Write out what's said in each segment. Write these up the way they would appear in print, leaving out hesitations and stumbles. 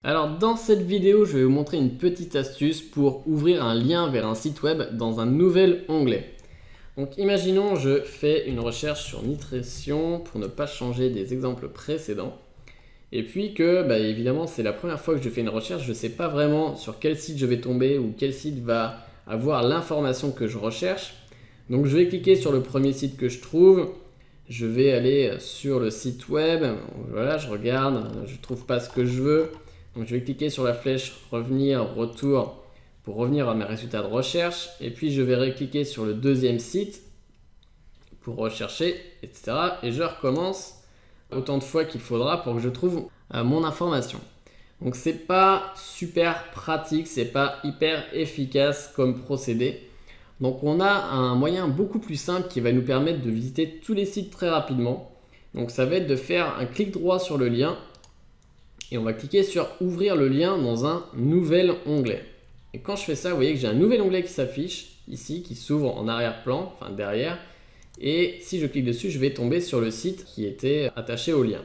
Alors dans cette vidéo, je vais vous montrer une petite astuce pour ouvrir un lien vers un site web dans un nouvel onglet. Donc imaginons je fais une recherche sur Nitration pour ne pas changer des exemples précédents. Et puis que évidemment c'est la première fois que je fais une recherche, je ne sais pas vraiment sur quel site je vais tomber ou quel site va avoir l'information que je recherche. Donc je vais cliquer sur le premier site que je trouve. Je vais aller sur le site web, voilà, je regarde, je ne trouve pas ce que je veux. Donc je vais cliquer sur la flèche revenir, retour pour revenir à mes résultats de recherche. Et puis je vais cliquer sur le deuxième site pour rechercher, etc. Et je recommence autant de fois qu'il faudra pour que je trouve mon information. Donc c'est pas super pratique, c'est pas hyper efficace comme procédé. Donc on a un moyen beaucoup plus simple qui va nous permettre de visiter tous les sites très rapidement. Donc ça va être de faire un clic droit sur le lien et on va cliquer sur ouvrir le lien dans un nouvel onglet. Et quand je fais ça, vous voyez que j'ai un nouvel onglet qui s'affiche ici, qui s'ouvre en arrière-plan, enfin derrière. Et si je clique dessus, je vais tomber sur le site qui était attaché au lien.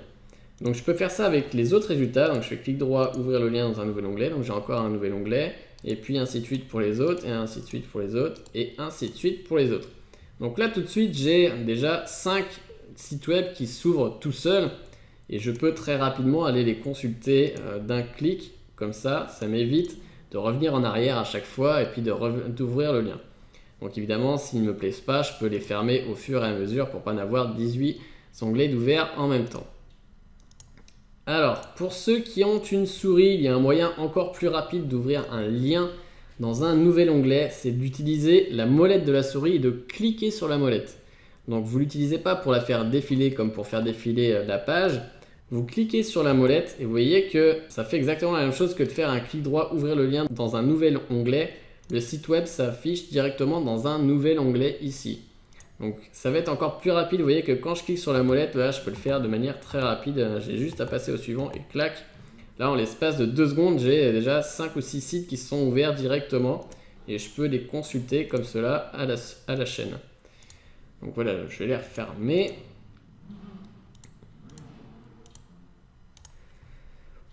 Donc je peux faire ça avec les autres résultats. Donc je fais clic droit, ouvrir le lien dans un nouvel onglet. Donc j'ai encore un nouvel onglet. Et puis ainsi de suite pour les autres, et ainsi de suite pour les autres, et ainsi de suite pour les autres. Donc là tout de suite, j'ai déjà 5 sites web qui s'ouvrent tout seuls. Et je peux très rapidement aller les consulter d'un clic. Comme ça m'évite de revenir en arrière à chaque fois et puis d'ouvrir le lien. Donc évidemment, s'ils ne me plaisent pas, je peux les fermer au fur et à mesure pour ne pas en avoir 18 onglets d'ouvert en même temps. Alors, pour ceux qui ont une souris, il y a un moyen encore plus rapide d'ouvrir un lien dans un nouvel onglet, c'est d'utiliser la molette de la souris et de cliquer sur la molette. Donc vous ne l'utilisez pas pour la faire défiler comme pour faire défiler la page. Vous cliquez sur la molette et vous voyez que ça fait exactement la même chose que de faire un clic droit, ouvrir le lien dans un nouvel onglet. Le site web s'affiche directement dans un nouvel onglet ici. Donc ça va être encore plus rapide. Vous voyez que quand je clique sur la molette, là, je peux le faire de manière très rapide. J'ai juste à passer au suivant et clac. Là, en l'espace de 2 secondes, j'ai déjà 5 ou 6 sites qui sont ouverts directement. Et je peux les consulter comme cela à la chaîne. Donc voilà, je vais les refermer.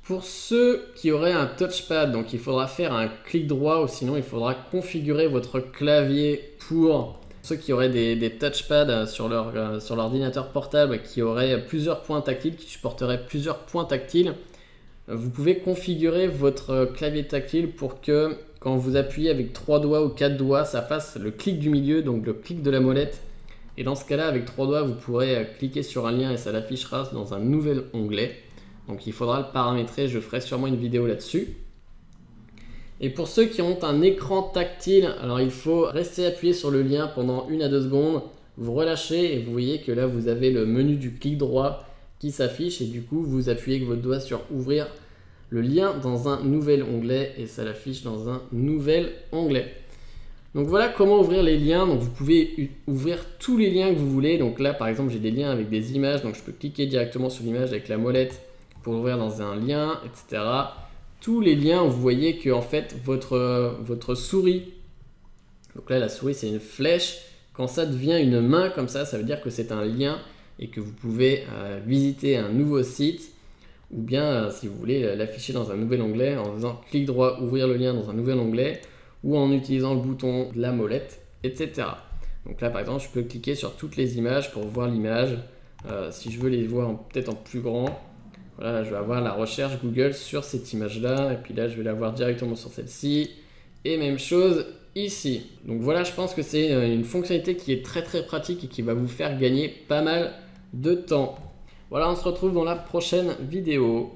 Pour ceux qui auraient un touchpad, donc il faudra faire un clic droit ou sinon il faudra configurer votre clavier pour ceux qui auraient des touchpads sur leur ordinateur portable qui auraient plusieurs points tactiles, qui supporteraient plusieurs points tactiles. Vous pouvez configurer votre clavier tactile pour que quand vous appuyez avec 3 doigts ou 4 doigts, ça fasse le clic du milieu, donc le clic de la molette. Et dans ce cas-là, avec 3 doigts, vous pourrez cliquer sur un lien et ça l'affichera dans un nouvel onglet. Donc il faudra le paramétrer, je ferai sûrement une vidéo là-dessus. Et pour ceux qui ont un écran tactile, alors il faut rester appuyé sur le lien pendant 1 à 2 secondes, vous relâchez et vous voyez que là vous avez le menu du clic droit qui s'affiche et du coup vous appuyez avec votre doigt sur ouvrir le lien dans un nouvel onglet et ça l'affiche dans un nouvel onglet. Donc voilà comment ouvrir les liens. Donc vous pouvez ouvrir tous les liens que vous voulez. Donc là par exemple j'ai des liens avec des images, donc je peux cliquer directement sur l'image avec la molette pour ouvrir dans un lien, etc. Tous les liens, vous voyez que en fait votre souris, donc là la souris c'est une flèche, quand ça devient une main comme ça veut dire que c'est un lien et que vous pouvez visiter un nouveau site ou bien si vous voulez l'afficher dans un nouvel onglet en faisant clic droit, ouvrir le lien dans un nouvel onglet ou en utilisant le bouton de la molette, etc. Donc là par exemple je peux cliquer sur toutes les images pour voir l'image. Si je veux les voir peut-être en plus grand. Voilà, je vais avoir la recherche Google sur cette image-là. Et puis là, je vais la voir directement sur celle-ci. Et même chose ici. Donc voilà, je pense que c'est une fonctionnalité qui est très très pratique et qui va vous faire gagner pas mal de temps. Voilà, on se retrouve dans la prochaine vidéo.